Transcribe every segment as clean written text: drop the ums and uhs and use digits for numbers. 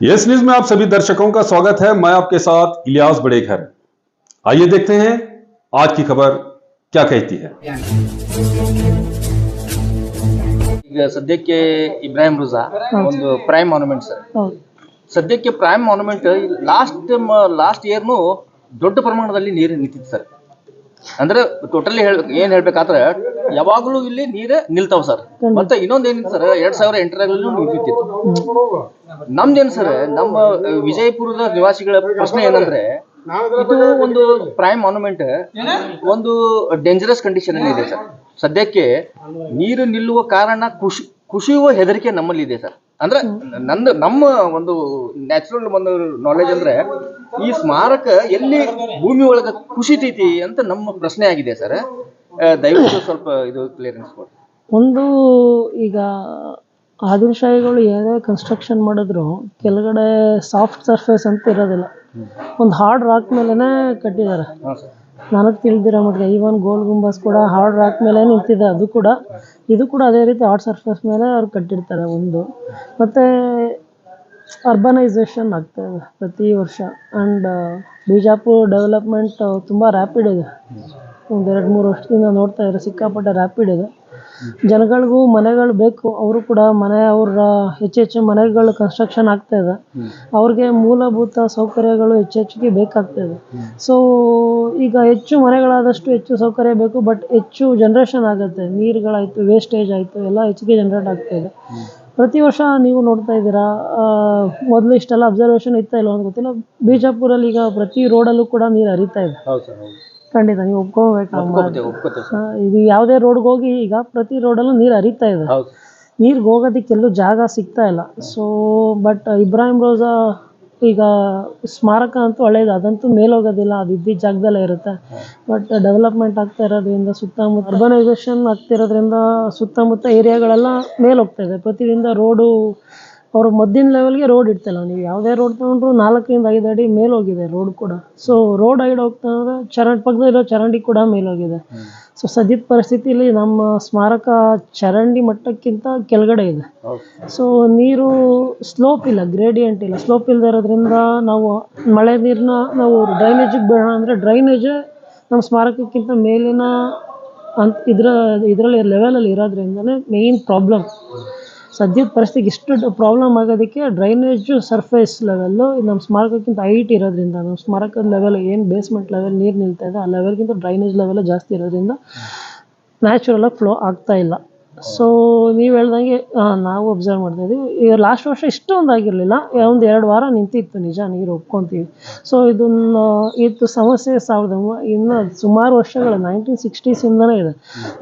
Yes news में आप सभी दर्शकों का स्वागत है। मैं आपके साथ इलियास बड़ेघर। आइए देखते हैं आज की खबर क्या कहती है। ಈಗ ಸದ್ಯಕ್ಕೆ ಇಬ್ರಾಹಿಂ ರೋಜಾ ಒಂದು ಪ್ರೈಮ್ ಮಾನ್ಯುಮೆಂಟ್ ಸರ್. ಸದ್ಯಕ್ಕೆ ಪ್ರೈಮ್ ಮಾನ್ಯುಮೆಂಟ್ ಲಾಸ್ಟ್ ಇಯರ್ನು ದೊಡ್ಡ ಪ್ರಮಾಣದಲ್ಲಿ ನೀರು ನಿಂತಿತ್ತು ಸರ್. ಅಂದ್ರೆ ಟೋಟಲಿ ಏನ್ ಹೇಳ್ಬೇಕಾದ್ರೆ ಯಾವಾಗಲೂ ಇಲ್ಲಿ ನೀರೇ ನಿಲ್ತಾವ ಸರ್. ಮತ್ತೆ ಇನ್ನೊಂದು ಏನಿತ್ತು ಸರ್, 2008ರಲ್ಲಿ ನಿಂತಿತ್ತು. ನಮ್ದೇನು ಸರ್, ನಮ್ಮ ವಿಜಯಪುರದ ನಿವಾಸಿಗಳ ಪ್ರಶ್ನೆ ಏನಂದ್ರೆ, ಇದು ಒಂದು ಪ್ರೈಮ್ ಮಾನ್ಯುಮೆಂಟ್ ಒಂದು ಡೇಂಜರಸ್ ಕಂಡೀಷನ್ ಅಲ್ಲಿ ಇದೆ ಸರ್. ಸದ್ಯಕ್ಕೆ ನೀರು ನಿಲ್ಲುವ ಕಾರಣ ಕುಸಿಯುವ ಹೆದರಿಕೆ ನಮ್ಮಲ್ಲಿ ಇದೆ ಸರ್. ಅಂದ್ರೆ ನಮ್ಮ ಒಂದು ನ್ಯಾಚುರಲ್ ಒಂದು ನಾಲೆಜ್ ಅಂದ್ರೆ, ಈ ಸ್ಮಾರಕ ಎಲ್ಲಿ ಭೂಮಿ ಒಳಗ ಕುಸಿತೈತಿ ಅಂತ ನಮ್ಮ ಪ್ರಶ್ನೆ ಆಗಿದೆ ಸರ್. ದಯವಿಟ್ಟು ಸ್ವಲ್ಪ ಇದು ಕ್ಲಿಯರೆನ್ಸ್ ಕೊಡಿ. ಒಂದು ಈಗ ಆದಿಲಶಾಹಿಗಳು ಏನೇ ಕನ್ಸ್ಟ್ರಕ್ಷನ್ ಮಾಡಿದ್ರು ಕೆಳಗಡೆ ಸಾಫ್ಟ್ ಸರ್ಫೇಸ್ ಅಂತ ಇರೋದಿಲ್ಲ, ಒಂದು ಹಾರ್ಡ್ ರಾಕ್ ಮೇಲೆನೆ ಕಟ್ಟಿದ್ದಾರೆ. ನನಗೆ ತಿಳಿದಿರೋ ಮಟ್ಟಿಗೆ ಈವನ್ ಗೋಲ್ ಗುಂಬಸ್ ಕೂಡ ಹಾರ್ಡ್ ರಾಕ್ ಮೇಲೆ ನಿಂತಿದೆ. ಇದು ಕೂಡ ಅದೇ ರೀತಿ ಹಾರ್ಡ್ ಸರ್ಫೇಸ್ ಮೇಲೆ ಅವ್ರು ಕಟ್ಟಿರ್ತಾರೆ. ಒಂದು ಮತ್ತು ಅರ್ಬನೈಸೇಷನ್ ಆಗ್ತಾಯಿದೆ ಪ್ರತಿ ವರ್ಷ. ಆ್ಯಂಡ್ ಬಿಜಾಪುರ ಡೆವಲಪ್ಮೆಂಟ್ ತುಂಬ ರ್ಯಾಪಿಡ್ ಇದೆ. ಒಂದು 2-3 ವರ್ಷದಿಂದ ನೋಡ್ತಾ ಇದ್ದಾರೆ, ಸಿಕ್ಕಾಪಟ್ಟೆ ರ್ಯಾಪಿಡ್ ಇದೆ. ಜನಗಳಿಗೂ ಮನೆಗಳು ಬೇಕು, ಅವರು ಕೂಡ ಅವ್ರ ಹೆಚ್ಚೆಚ್ಚು ಮನೆಗಳು ಕನ್ಸ್ಟ್ರಕ್ಷನ್ ಆಗ್ತಾ ಇದೆ. ಅವ್ರಿಗೆ ಮೂಲಭೂತ ಸೌಕರ್ಯಗಳು ಹೆಚ್ಚೆಚ್ಚಿಗೆ ಬೇಕಾಗ್ತಾಯಿದೆ. ಸೊ ಈಗ ಹೆಚ್ಚು ಮನೆಗಳಾದಷ್ಟು ಹೆಚ್ಚು ಸೌಕರ್ಯ ಬೇಕು, ಬಟ್ ಹೆಚ್ಚು ಜನ್ರೇಷನ್ ಆಗುತ್ತೆ. ನೀರುಗಳಾಯಿತು, ವೇಸ್ಟೇಜ್ ಆಯಿತು, ಎಲ್ಲ ಹೆಚ್ಚಿಗೆ ಜನ್ರೇಟ್ ಆಗ್ತಾಯಿದೆ. ಪ್ರತಿ ವರ್ಷ ನೀವು ನೋಡ್ತಾ ಇದ್ದೀರಾ. ಮೊದಲು ಇಷ್ಟೆಲ್ಲ ಅಬ್ಸರ್ವೇಷನ್ ಇತ್ತಾ ಇಲ್ವ ಅಂತ ಗೊತ್ತಿಲ್ಲ, ಬಿಜಾಪುರಲ್ಲಿ ಈಗ ಪ್ರತಿ ರೋಡಲ್ಲೂ ಕೂಡ ನೀರು ಹರಿತಾ ಇದೆ. ಖಂಡಿತ ನೀವು ಒಪ್ಕೋಬೇಕು. ಇದು ಯಾವುದೇ ರೋಡ್ಗೆ ಹೋಗಿ ಈಗ ಪ್ರತಿ ರೋಡಲ್ಲೂ ನೀರು ಹರಿತಾ ಇದೆ. ನೀರಿಗೆ ಹೋಗೋದಕ್ಕೆಲ್ಲೂ ಜಾಗ ಸಿಗ್ತಾ ಇಲ್ಲ. ಸೊ ಬಟ್ ಇಬ್ರಾಹಿಂ ರೋಜಾ ಈಗ ಸ್ಮಾರಕ ಅಂತೂ ಒಳ್ಳೇದು, ಅದಂತೂ ಮೇಲೋಗೋದಿಲ್ಲ, ಅದು ಇದ್ದಿದ್ದ ಜಾಗದಲ್ಲೇ ಇರುತ್ತೆ. ಬಟ್ ಡೆವಲಪ್ಮೆಂಟ್ ಆಗ್ತಾ ಇರೋದ್ರಿಂದ, ಸುತ್ತಮುತ್ತ ಅರ್ಬನೈಸೇಷನ್ ಆಗ್ತಿರೋದ್ರಿಂದ ಸುತ್ತಮುತ್ತ ಏರಿಯಾಗಳೆಲ್ಲ ಮೇಲೆ ಹೋಗ್ತಾ ಇದೆ. ಪ್ರತಿದಿನ ರೋಡು ಅವರು ಮದ್ದಿನ ಲೆವೆಲ್ಗೆ ರೋಡ್ ಇಡ್ತಿಲ್ಲ. ನೀವು ಯಾವುದೇ ರೋಡ್ ತೊಗೊಂಡ್ರು 4-5 ಅಡಿ ಮೇಲೋಗಿದೆ ರೋಡ್ ಕೂಡ. ಸೊ ರೋಡ್ ಹೈಡ್ ಹೋಗ್ತಾ ಅಂದರೆ ಪಕ್ಕದಲ್ಲಿರೋ ಚರಂಡಿ ಕೂಡ ಮೇಲೋಗಿದೆ. ಸೊ ಸದ್ಯದ ಪರಿಸ್ಥಿತಿಯಲ್ಲಿ ನಮ್ಮ ಸ್ಮಾರಕ ಚರಂಡಿ ಮಟ್ಟಕ್ಕಿಂತ ಕೆಳಗಡೆ ಇದೆ. ಸೊ ನೀರು ಸ್ಲೋಪ್ ಇಲ್ಲ, ಗ್ರೇಡಿಯಂಟ್ ಇಲ್ಲ. ಸ್ಲೋಪ್ ಇಲ್ಲದೆ ಇರೋದ್ರಿಂದ ನಾವು ಮಳೆ ನೀರನ್ನ ನಾವು ಡ್ರೈನೇಜಿಗೆ ಬೇಡ ಅಂದರೆ, ಡ್ರೈನೇಜೇ ನಮ್ಮ ಸ್ಮಾರಕಕ್ಕಿಂತ ಮೇಲಿನ ಇದರಲ್ಲಿ ಲೆವೆಲಲ್ಲಿ ಇರೋದ್ರಿಂದನೇ ಮೇಯ್ನ್ ಪ್ರಾಬ್ಲಮ್. ಸದ್ಯದ ಪರಿಸ್ಥಿತಿಗೆ ಇಷ್ಟು ಪ್ರಾಬ್ಲಮ್ ಆಗೋದಕ್ಕೆ ಡ್ರೈನೇಜು ಸರ್ಫೇಸ್ ಲೆವೆಲ್ಲು ನಮ್ಮ ಸ್ಮಾರಕಕ್ಕಿಂತ ಹೈಟ್ ಇರೋದ್ರಿಂದ, ನಮ್ಮ ಸ್ಮಾರಕದ ಲೆವೆಲ್ ಏನು ಬೇಸ್ಮೆಂಟ್ ಲೆವೆಲ್ ನೀರು ನಿಲ್ತಾ ಇದೆ, ಆ ಲೆವೆಲ್ಗಿಂತ ಡ್ರೈನೇಜ್ ಲೆವೆಲ್ ಜಾಸ್ತಿ ಇರೋದ್ರಿಂದ ನ್ಯಾಚುರಲಾಗಿ ಫ್ಲೋ ಆಗ್ತಾ ಇಲ್ಲ. ಸೊ ನೀವು ಹೇಳ್ದಂಗೆ ನಾವು ಅಬ್ಸರ್ವ್ ಮಾಡ್ತಾಯಿದ್ದೀವಿ. ಈಗ ಲಾಸ್ಟ್ ವರ್ಷ ಇಷ್ಟೊಂದು ಆಗಿರಲಿಲ್ಲ, 1-2 ವಾರ ನಿಂತಿತ್ತು, ನಿಜ, ನೀರು ಒಪ್ಕೊತೀವಿ. ಸೊ ಇದು ಸಮಸ್ಯೆ ಇನ್ನು ಸುಮಾರು ವರ್ಷಗಳು 1960s ಇದೆ.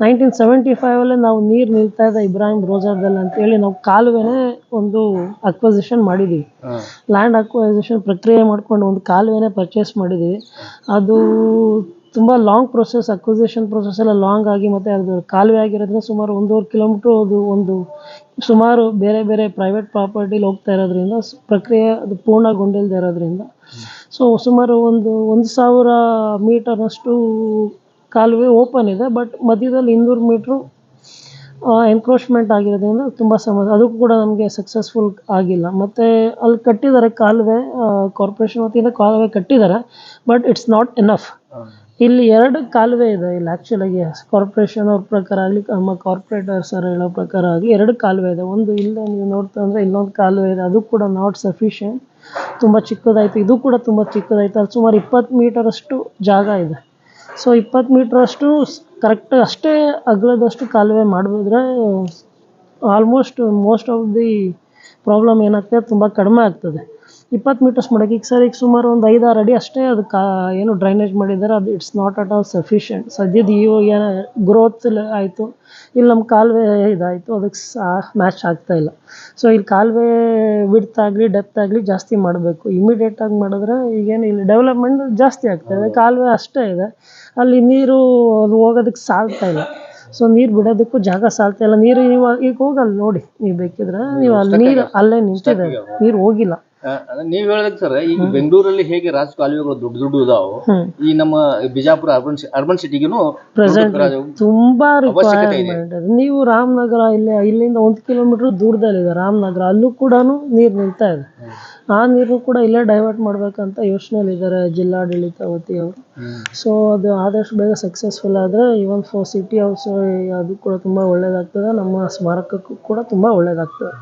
1975 ನಾವು ನೀರು ನಿಲ್ತಾ ಇದೆ ಇಬ್ರಾಹಿಂ ರೋಜಾದಲ್ಲಿ ಅಂತೇಳಿ ನಾವು ಕಾಲುವೆನೇ ಒಂದು ಅಕ್ವಸಿಷನ್ ಮಾಡಿದ್ದೀವಿ. ಲ್ಯಾಂಡ್ ಅಕ್ವಸಿಷನ್ ಪ್ರಕ್ರಿಯೆ ಮಾಡ್ಕೊಂಡು ಒಂದು ಕಾಲುವೆನೇ ಪರ್ಚೇಸ್ ಮಾಡಿದ್ದೀವಿ. ಅದು ತುಂಬ ಲಾಂಗ್ ಪ್ರೊಸೆಸ್, ಅಕ್ವಿಸಿಷನ್ ಪ್ರೊಸೆಸ್ ಎಲ್ಲ ಲಾಂಗ್ ಆಗಿ, ಮತ್ತು ಅದು ಕಾಲುವೆ ಆಗಿರೋದ್ರಿಂದ ಸುಮಾರು 1.5 ಕಿಲೋಮೀಟ್ರ್ ಅದು ಸುಮಾರು ಬೇರೆ ಪ್ರೈವೇಟ್ ಪ್ರಾಪರ್ಟಿಲಿ ಹೋಗ್ತಾ ಇರೋದ್ರಿಂದ, ಪ್ರಕ್ರಿಯೆ ಅದು ಪೂರ್ಣಗೊಂಡಿಲ್ಲದೆ ಇರೋದ್ರಿಂದ, ಸೊ ಸುಮಾರು 1,000 ಮೀಟರ್ನಷ್ಟು ಕಾಲುವೆ ಓಪನ್ ಇದೆ. ಬಟ್ ಮಧ್ಯದಲ್ಲಿ 200 ಮೀಟ್ರು ಎನ್ಕ್ರೋಚ್ಮೆಂಟ್ ಆಗಿರೋದ್ರಿಂದ ತುಂಬ ಸಮಸ್ಯೆ. ಅದಕ್ಕೂ ಕೂಡ ನಮಗೆ ಸಕ್ಸಸ್ಫುಲ್ ಆಗಿಲ್ಲ. ಮತ್ತು ಅಲ್ಲಿ ಕಟ್ಟಿದ್ದಾರೆ ಕಾಲುವೆ, ಕಾರ್ಪೊರೇಷನ್ ವತಿಯಿಂದ ಕಾಲುವೆ ಕಟ್ಟಿದ್ದಾರೆ, ಬಟ್ ಇಟ್ಸ್ ನಾಟ್ ಎನಫ್. ಇಲ್ಲಿ 2 ಕಾಲುವೆ ಇದೆ. ಇಲ್ಲಿ ಆ್ಯಕ್ಚುಲಾಗಿ ಕಾರ್ಪೊರೇಷನ್ ಅವ್ರ ಪ್ರಕಾರ ಆಗಲಿ, ನಮ್ಮ ಕಾರ್ಪೊರೇಟರ್ಸ್ ಹೇಳೋ ಪ್ರಕಾರ ಆಗಲಿ 2 ಕಾಲುವೆ ಇದೆ. ಒಂದು ಇಲ್ಲದೆ ನೀವು ನೋಡ್ತಾ ಅಂದರೆ ಇನ್ನೊಂದು ಕಾಲುವೆ ಇದೆ, ಅದು ಕೂಡ ನಾಟ್ ಸಫಿಷಿಯೆಂಟ್, ತುಂಬ ಚಿಕ್ಕದಾಯಿತು. ಇದು ಕೂಡ ತುಂಬ ಚಿಕ್ಕದಾಯಿತು. ಅಲ್ಲಿ ಸುಮಾರು 20 ಮೀಟರಷ್ಟು ಜಾಗ ಇದೆ. ಸೊ 20 ಮೀಟ್ರಷ್ಟು ಕರೆಕ್ಟ್ ಅಷ್ಟೇ ಅಗಲದಷ್ಟು ಕಾಲುವೆ ಮಾಡಿದ್ರೆ almost most of the problem ಏನಾಗ್ತದೆ, ತುಂಬ ಕಡಿಮೆ ಆಗ್ತದೆ. 20 ಮೀಟರ್ಸ್ ಮಾಡೋಕ್ಕೆ ಈಗ ಸುಮಾರು ಒಂದು 5-6 ಅಡಿ ಅಷ್ಟೇ ಅದಕ್ಕೆ ಏನು ಡ್ರೈನೇಜ್ ಮಾಡಿದ್ದಾರೆ. ಅದು it's not at all sufficient. ಸದ್ಯದ ಏನು ಗ್ರೋತ್ ಆಯಿತು, ಇಲ್ಲಿ ನಮ್ಮ ಕಾಲುವೆ ಇದಾಯಿತು, ಅದಕ್ಕೆ ಮ್ಯಾಚ್ ಆಗ್ತಾಯಿಲ್ಲ. ಸೊ ಇಲ್ಲಿ ಕಾಲುವೆ ವಿಡ್ತ್ ಆಗಲಿ ಡೆಪ್ತ್ ಆಗಲಿ ಜಾಸ್ತಿ ಮಾಡಬೇಕು. ಇಮಿಡಿಯೇಟಾಗಿ ಮಾಡಿದ್ರೆ ಈಗೇನು ಇಲ್ಲಿ ಡೆವಲಪ್ಮೆಂಟ್ ಜಾಸ್ತಿ ಆಗ್ತಾಯಿದೆ, ಕಾಲುವೆ ಅಷ್ಟೇ ಇದೆ, ಅಲ್ಲಿ ನೀರು ಅದು ಹೋಗೋದಕ್ಕೆ ಸಾಲ್ತಾ ಇಲ್ಲ. ಸೊ ನೀರು ಬಿಡೋದಕ್ಕೂ ಜಾಗ ಸಾಲ್ತಾ ಇಲ್ಲ. ನೀರು ನೀವು ಈಗ ಹೋಗಲ್ಲ ನೋಡಿ, ನೀವು ಬೇಕಿದ್ರೆ ನೀವು ಅಲ್ಲಿ ನೀರು ಅಲ್ಲೇ ನಿಂತಿದೆ, ನೀರು ಹೋಗಿಲ್ಲ. ನೀವ್ ಹೇಳ್ದಕ್ಕೆ ಸರ್, ಈಗ ಬೆಂಗಳೂರಲ್ಲಿ ಹೇಗೆ ರಾಜ ಕಾಲುವೆಗಳು ದೊಡ್ಡ ಇದಾವು, ಈ ನಮ್ಮ ಬಿಜಾಪುರ ಅರ್ಬನ್ ಸಿಟಿಗೂ ಪ್ರೆಸೆಂಟ್ ತುಂಬಾ ಅವಶ್ಯಕತೆ ಇದೆ. ರಿಕ್ವೈರ್ಮೆಂಟ್. ನೀವು ರಾಮನಗರ ಇಲ್ಲಿಂದ 1 ಕಿಲೋಮೀಟರ್ ದೂರದಲ್ಲಿದೆ ರಾಮನಗರ, ಅಲ್ಲೂ ಕೂಡ ನೀರು ನಿಲ್ತಾ ಇದೆ. ಆ ನೀರು ಕೂಡ ಇಲ್ಲೇ ಡೈವರ್ಟ್ ಮಾಡ್ಬೇಕಂತ ಯೋಚನೆಯಲ್ಲಿದ್ದಾರೆ ಜಿಲ್ಲಾಡಳಿತ ವತಿಯವರು. ಸೊ ಅದು ಆದಷ್ಟು ಬೇಗ ಸಕ್ಸಸ್ಫುಲ್ ಆದರೆ ಇವನ್ ಫಾರ್ ಸಿಟಿ ಆಲ್ಸೋ ಅದು ಕೂಡ ತುಂಬಾ ಒಳ್ಳೇದಾಗ್ತದೆ, ನಮ್ಮ ಸ್ಮಾರಕಕ್ಕೂ ಕೂಡ ತುಂಬಾ ಒಳ್ಳೇದಾಗ್ತದೆ.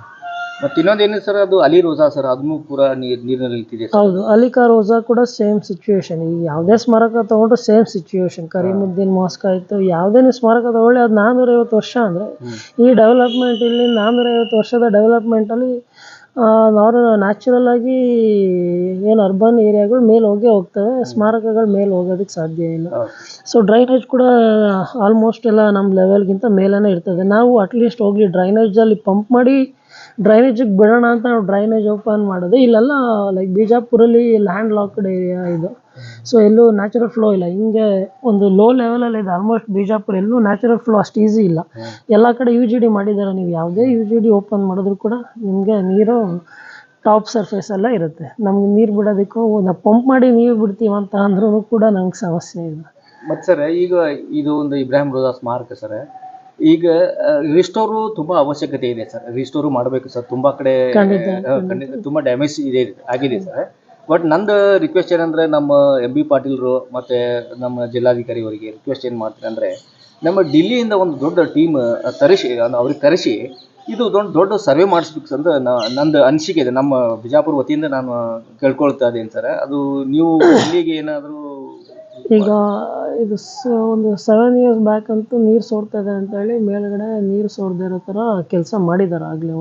ಮತ್ತೆ ಇನ್ನೊಂದೇನಿದೆ ಸರ್, ಅದು ಅಲಿ ರೋಜಾ ಸರ್, ಅದನ್ನು ಪೂರ ನೀರಿನಲ್ಲಿ ನಿಂತಿದೆ. ಹೌದು, ಅಲಿಕಾ ರೋಜಾ ಕೂಡ ಸೇಮ್ ಸಿಚುವೇಶನ್. ಈಗ ಯಾವುದೇ ಸ್ಮಾರಕ ತಗೊಂಡ್ರು ಸೇಮ್ ಸಿಚುವೇಶನ್. ಕರೀಮುದ್ದೀನ್ ಮಾಸ್ಕ್ ಆಯಿತು, ಯಾವುದೇ ಸ್ಮಾರಕ ತಗೊಳ್ಳಿ, ಅದು 450 ವರ್ಷ ಅಂದರೆ ಈ ಡೆವಲಪ್ಮೆಂಟ್, ಇಲ್ಲಿ 450 ವರ್ಷದ ಡೆವಲಪ್ಮೆಂಟಲ್ಲಿ ನ್ಯಾಚುರಲ್ ಆಗಿ ಏನು ಅರ್ಬನ್ ಏರಿಯಾಗಳು ಮೇಲೆ ಹೋಗ್ತವೆ, ಸ್ಮಾರಕಗಳು ಮೇಲೆ ಹೋಗೋದಕ್ಕೆ ಸಾಧ್ಯ ಇಲ್ಲ. ಸೊ ಡ್ರೈನೇಜ್ ಕೂಡ ಆಲ್ಮೋಸ್ಟ್ ಎಲ್ಲ ನಮ್ಮ ಲೆವೆಲ್ಗಿಂತ ಮೇಲೇ ಇರ್ತದೆ. ನಾವು ಅಟ್ಲೀಸ್ಟ್ ಹೋಗಿ ಡ್ರೈನೇಜಲ್ಲಿ ಪಂಪ್ ಮಾಡಿ ಡ್ರೈನೇಜಿಗೆ ಬಿಡೋಣ ಅಂತ ನಾವು ಡ್ರೈನೇಜ್ ಓಪನ್ ಮಾಡೋದು. ಇಲ್ಲೆಲ್ಲ ಲೈಕ್ ಬಿಜಾಪುರಲ್ಲಿ ಲ್ಯಾಂಡ್ ಲಾಕ್ಡ್ ಏರಿಯಾ ಇದು. ಸೊ ಎಲ್ಲೂ ನ್ಯಾಚುರಲ್ ಫ್ಲೋ ಇಲ್ಲ, ಹಿಂಗೆ ಒಂದು ಲೋ ಲೆವೆಲಲ್ಲಿ ಇದೆ ಆಲ್ಮೋಸ್ಟ್ ಬಿಜಾಪುರ. ಎಲ್ಲೂ ನ್ಯಾಚುರಲ್ ಫ್ಲೋ ಅಷ್ಟು ಈಸಿ ಇಲ್ಲ. ಎಲ್ಲ ಕಡೆ UGD ಮಾಡಿದ್ದಾರೆ. ನೀವು ಯಾವುದೇ UGD ಓಪನ್ ಮಾಡಿದ್ರು ಕೂಡ ನಿಮಗೆ ನೀರು ಟಾಪ್ ಸರ್ಫೇಸಲ್ಲೇ ಇರುತ್ತೆ. ನಮ್ಗೆ ನೀರು ಬಿಡೋದಕ್ಕೂ ನಾವು ಪಂಪ್ ಮಾಡಿ ನೀರು ಬಿಡ್ತೀವಂತ ಅಂದ್ರೂ ಕೂಡ ನಮ್ಗೆ ಸಮಸ್ಯೆ ಇದೆ. ಮತ್ತು ಸರ್, ಈಗ ಇದು ಒಂದು ಇಬ್ರಾಹಿಂ ರೋಜಾ ಸ್ಮಾರಕ ಸರ್, ಈಗ ರಿಸ್ಟೋರು ತುಂಬಾ ಅವಶ್ಯಕತೆ ಇದೆ ಸರ್. ರಿಸ್ಟೋರು ಮಾಡಬೇಕು ಸರ್. ತುಂಬಾ ಕಡೆ ತುಂಬಾ ಡ್ಯಾಮೇಜ್ ಆಗಿದೆ ಸರ್. ಬಟ್ ನಂದು ರಿಕ್ವೆಸ್ಟ್ ಏನಂದ್ರೆ, ನಮ್ಮ MB ಪಾಟೀಲ್ರು ಮತ್ತೆ ನಮ್ಮ ಜಿಲ್ಲಾಧಿಕಾರಿ ಅವರಿಗೆ ರಿಕ್ವೆಸ್ಟ್ ಏನು ಮಾಡ್ತೀನಿ ಅಂದರೆ, ನಮ್ಮ ఢಿಲ್ಲಿಯಿಂದ ಒಂದು ದೊಡ್ಡ ಟೀಮ್ ಅವ್ರಿಗೆ ಕರೆಸಿ ಇದು ದೊಡ್ಡ ಸರ್ವೆ ಮಾಡಿಸ್ಬೇಕು ಅಂತ ನಂದು ಅನಿಸಿಕೆ ಇದೆ. ನಮ್ಮ ಬಿಜಾಪುರ ವತಿಯಿಂದ ನಾನು ಕೇಳ್ಕೊಳ್ತಾ ಇದ್ದೀನಿ ಸರ್. ಅದು ನೀವು ಇಲ್ಲಿಗೆ ಏನಾದರೂ ಈಗ ಇದು ಒಂದು 7 years ಬ್ಯಾಕ್ ಅಂತೂ ನೀರು ಸೋರ್ತಾ ಇದೆ ಅಂತೇಳಿ ಮೇಲ್ಗಡೆ ನೀರು ಸೋರ್ದೇ ಇರೋ ಥರ ಕೆಲಸ ಮಾಡಿದ್ದಾರೆ. ಆಗಲೇ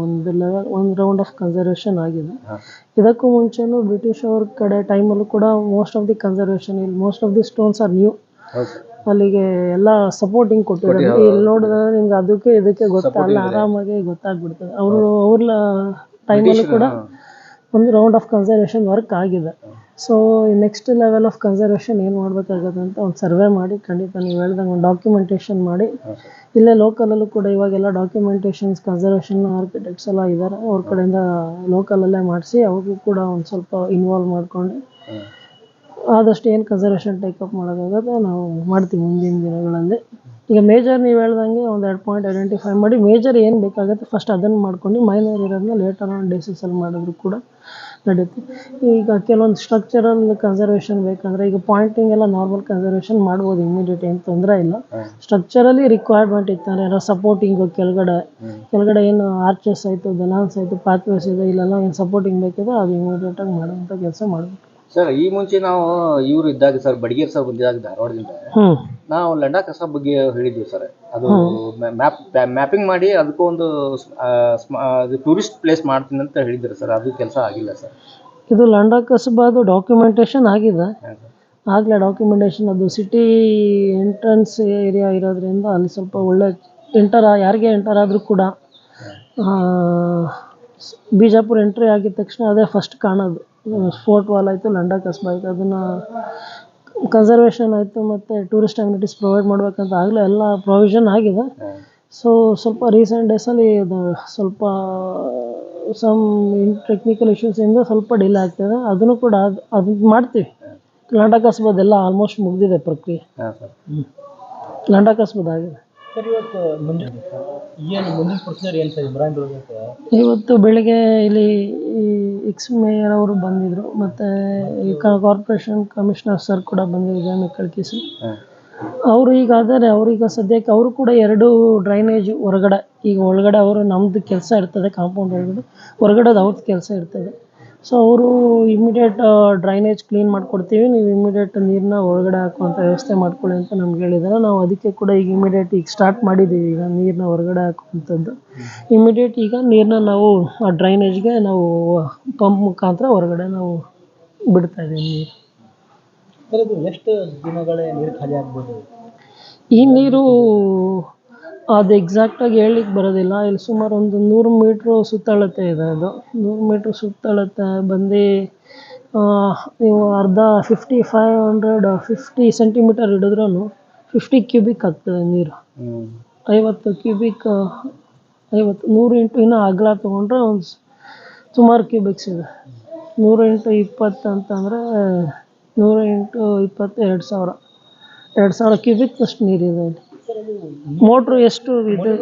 ಒಂದು ರೌಂಡ್ ಆಫ್ ಕನ್ಸರ್ವೇಷನ್ ಆಗಿದೆ. ಇದಕ್ಕೂ ಮುಂಚೆನೂ ಬ್ರಿಟಿಷ್ ಅವ್ರ ಕಡೆ ಟೈಮಲ್ಲೂ ಕೂಡ ಮೋಸ್ಟ್ ಆಫ್ ದಿ ಕನ್ಸರ್ವೇಷನ್, ಇಲ್ಲಿ most of the stones are new. ಅಲ್ಲಿಗೆ ಎಲ್ಲ ಸಪೋರ್ಟಿಂಗ್ ಕೊಟ್ಟಿದ್ದಾರೆ. ಇಲ್ಲಿ ನೋಡಿದ್ರೆ ನಿಮ್ಗೆ ಅದಕ್ಕೆ ಇದಕ್ಕೆ ಗೊತ್ತಲ್ಲ, ಆರಾಮಾಗಿ ಗೊತ್ತಾಗ್ಬಿಡ್ತದೆ. ಅವ್ರ ಟೈಮಲ್ಲೂ ಕೂಡ ಒಂದು ರೌಂಡ್ ಆಫ್ ಕನ್ಸರ್ವೇಷನ್ ವರ್ಕ್ ಆಗಿದೆ. So next level of conservation ಏನು ಮಾಡಬೇಕಾಗತ್ತೆ ಅಂತ ಒಂದು ಸರ್ವೆ ಮಾಡಿ, ಖಂಡಿತ ನೀವು ಹೇಳ್ದಂಗೆ ಒಂದು ಡಾಕ್ಯುಮೆಂಟೇಷನ್ ಮಾಡಿ, ಇಲ್ಲೇ ಲೋಕಲಲ್ಲೂ ಕೂಡ ಇವಾಗೆಲ್ಲ ಡಾಕ್ಯುಮೆಂಟೇಷನ್ಸ್ ಕನ್ಸರ್ವೇಷನ್ ಆರ್ಕಿಟೆಕ್ಟ್ಸ್ ಎಲ್ಲ ಇದ್ದಾರೆ, ಅವ್ರ ಕಡೆಯಿಂದ ಲೋಕಲಲ್ಲೇ ಮಾಡಿಸಿ ಅವ್ರಿಗೂ ಕೂಡ ಒಂದು ಸ್ವಲ್ಪ ಇನ್ವಾಲ್ವ್ ಮಾಡಿಕೊಂಡು ಆದಷ್ಟು ಏನು ಕನ್ಸರ್ವೇಷನ್ ಟೇಕಪ್ ಮಾಡೋಕ್ಕಾಗುತ್ತೆ ನಾವು ಮಾಡ್ತೀವಿ ಮುಂದಿನ ದಿನಗಳಲ್ಲಿ. ಈಗ ಮೇಜರ್ ನೀವು ಹೇಳ್ದಂಗೆ ಒಂದು 2 ಪಾಯಿಂಟ್ ಐಡೆಂಟಿಫೈ ಮಾಡಿ, ಮೇಜರ್ ಏನು ಬೇಕಾಗುತ್ತೆ ಫಸ್ಟ್ ಅದನ್ನು ಮಾಡ್ಕೊಂಡು ಮೈನರ್ ಇರೋದನ್ನ ಲೇಟರ್ ಆನ್ ಬೇಸಿಸಲ್ಲಿ ಮಾಡಿದ್ರು ಕೂಡ ನಡೆಯುತ್ತೆ. ಈಗ ಕೆಲವೊಂದು ಸ್ಟ್ರಕ್ಚರಲ್ ಕನ್ಸರ್ವೇಷನ್ ಬೇಕಂದರೆ, ಈಗ ಪಾಯಿಂಟಿಂಗ್ ಎಲ್ಲ ನಾರ್ಮಲ್ ಕನ್ಸರ್ವೇಷನ್ ಮಾಡ್ಬೋದು, ಇಮಿಡಿಯೇಟ್ ಏನು ತೊಂದರೆ ಇಲ್ಲ. ಸ್ಟ್ರಕ್ಚರಲಿ ರಿಕ್ವೈರ್ಮೆಂಟ್ ಇರ್ತಾರೆ, ಏನೋ ಸಪೋರ್ಟಿಂಗು ಕೆಳಗಡೆ ಏನು ಆರ್ಚಸ್ ಆಯಿತು, ಬೆಲಾನ್ಸ್ ಆಯಿತು, ಪಾತ್ವೇಸ್ ಇದೆ, ಇಲ್ಲೆಲ್ಲ ಏನು ಸಪೋರ್ಟಿಂಗ್ ಬೇಕಿದೆ ಅದು ಇಮಿಡಿಯೇಟಾಗಿ ಮಾಡುವಂಥ ಕೆಲಸ ಮಾಡಬೇಕು ಸರ್. ಈ ಮುಂಚೆ ನಾವು ಇವರು ಇದ್ದಾಗ ಸರ್, ಬಡಿಗೇರ್ ಸರ್ ಬಂದಿದ್ದಾಗ ಧಾರವಾಡದಿಂದ ನಾವು ಲಂಡಾ ಕಸ ಬಗ್ಗೆ ಹೇಳಿದ್ವಿ ಸರ್. ಅದು ಮ್ಯಾಪಿಂಗ್ ಮಾಡಿ ಅದಕ್ಕೂ ಒಂದು ಟೂರಿಸ್ಟ್ ಪ್ಲೇಸ್ ಮಾಡ್ತೀನಿ ಅಂತ ಹೇಳಿದ್ರು ಸರ್. ಅದು ಕೆಲಸ ಆಗಿಲ್ಲ ಸರ್. ಇದು ಲಂಡಾ ಕಸಬಾದು ಡಾಕ್ಯುಮೆಂಟೇಷನ್ ಆಗಿದೆ. ಆಗಲೇ ಡಾಕ್ಯುಮೆಂಟೇಷನ್ ಅದು ಸಿಟಿ ಎಂಟ್ರೆನ್ಸ್ ಏರಿಯಾ ಇರೋದ್ರಿಂದ ಅಲ್ಲಿ ಸ್ವಲ್ಪ ಒಳ್ಳೆ ಯಾರಿಗೆ ಎಂಟರ್ ಆದರೂ ಕೂಡ ಬಿಜಾಪುರ ಎಂಟ್ರಿ ಆಗಿದ ತಕ್ಷಣ ಅದೇ ಫಸ್ಟ್ ಕಾಣೋದು. ಫೋರ್ಟ್ ವಾಲ್ ಆಯಿತು, ಲಂಡಾ ಕಸಬಾ ಆಯಿತು, ಅದನ್ನು ಕನ್ಸರ್ವೇಷನ್ ಆಯಿತು ಮತ್ತು ಟೂರಿಸ್ಟ್ ಅಮ್ಯುನಿಟೀಸ್ ಪ್ರೊವೈಡ್ ಮಾಡಬೇಕಂತ ಆಗಲೇ ಎಲ್ಲ ಪ್ರೊವಿಷನ್ ಆಗಿದೆ. ಸೊ ಸ್ವಲ್ಪ ರೀಸೆಂಟ್ ಡೇಸಲ್ಲಿ ಅದು ಸ್ವಲ್ಪ ಟೆಕ್ನಿಕಲ್ ಇಶ್ಯೂಸಿಂದ ಸ್ವಲ್ಪ ಡಿಲೇ ಆಗ್ತದೆ. ಅದನ್ನು ಕೂಡ ಅದು ಮಾಡ್ತೀವಿ. ಲಂಡಾ ಕಸಬಾದೆಲ್ಲ ಆಲ್ಮೋಸ್ಟ್ ಮುಗಿದಿದೆ ಪ್ರಕ್ರಿಯೆ. ಲಂಡಾ ಕಸಬಾದಾಗಿದೆ. ಇವತ್ತು ಬೆಳಿಗ್ಗೆ ಇಲ್ಲಿ ಮೇಯರ್ ಅವರು ಬಂದಿದ್ರು, ಮತ್ತು ಈ ಕಾರ್ಪೊರೇಷನ್ ಕಮಿಷನರ್ ಸರ್ ಕೂಡ ಬಂದಿದ್ದಾರೆ, ಮೆಕ್ಕಳ್ಕಿ ಸರ್. ಅವರು ಈಗ ಅವ್ರೀಗ ಸದ್ಯಕ್ಕೆ ಅವರು ಕೂಡ 2 ಡ್ರೈನೇಜ್ ಹೊರಗಡೆ, ಈಗ ಒಳಗಡೆ ಅವರು ನಮ್ಮದು ಕೆಲಸ ಇರ್ತದೆ, ಕಾಂಪೌಂಡ್ ಹೊರಗಡೆ ಅವ್ರದ್ದು ಕೆಲಸ ಇರ್ತದೆ. ಸೊ ಅವರು ಇಮಿಡಿಯೇಟ್ ಡ್ರೈನೇಜ್ ಕ್ಲೀನ್ ಮಾಡಿಕೊಡ್ತೀವಿ, ನೀವು ಇಮಿಡಿಯೇಟ್ ನೀರನ್ನ ಹೊರಗಡೆ ಹಾಕುವಂಥ ವ್ಯವಸ್ಥೆ ಮಾಡ್ಕೊಳ್ಳಿ ಅಂತ ನಮ್ಗೆ ಹೇಳಿದ್ದಾರೆ. ನಾವು ಅದಕ್ಕೆ ಕೂಡ ಈಗ ಸ್ಟಾರ್ಟ್ ಮಾಡಿದ್ದೀವಿ. ಈಗ ನೀರನ್ನ ಹೊರಗಡೆ ಹಾಕುವಂಥದ್ದು ಇಮಿಡಿಯೇಟ್. ಈಗ ನೀರನ್ನ ನಾವು ಆ ಡ್ರೈನೇಜ್ಗೆ ನಾವು ಪಂಪ್ ಮುಖಾಂತರ ಹೊರಗಡೆ ನಾವು ಬಿಡ್ತಾ ಇದ್ದೀವಿ ನೀರು. ಇದು ಎಷ್ಟು ದಿನಗಳೇ ನೀರು ಖಾಲಿ ಆಗ್ಬೋದು? ಈ ನೀರು ಅದು ಎಕ್ಸಾಕ್ಟಾಗಿ ಹೇಳಲಿಕ್ಕೆ ಬರೋದಿಲ್ಲ. ಇಲ್ಲಿ ಸುಮಾರು ಒಂದು 100 ಮೀಟ್ರು ಸುತ್ತಳತೆ ಇದೆ. ಅದು 100 ಮೀಟ್ರ್ ಸುತ್ತಳತೆ ಬಂದು ನೀವು ಅರ್ಧ 50 ಸೆಂಟಿಮೀಟರ್ ಹಿಡಿದ್ರೂ 50 ಕ್ಯೂಬಿಕ್ ಆಗ್ತದೆ ನೀರು. 50 ಕ್ಯೂಬಿಕ್ 100 ಇಂಟು ಇನ್ನೂ ಅಗಲ ತೊಗೊಂಡ್ರೆ ಒಂದು ಸುಮಾರು ಕ್ಯೂಬಿಕ್ಸ್ ಇದೆ. 100 × 20 ಅಂತಂದರೆ 100 × 20 2,000 2,000 ಕ್ಯೂಬಿಕ್ ಅಷ್ಟು ನೀರಿದೆ ಇಲ್ಲಿ. ಮೋಟ್ರು ಎಷ್ಟು ಇದೆ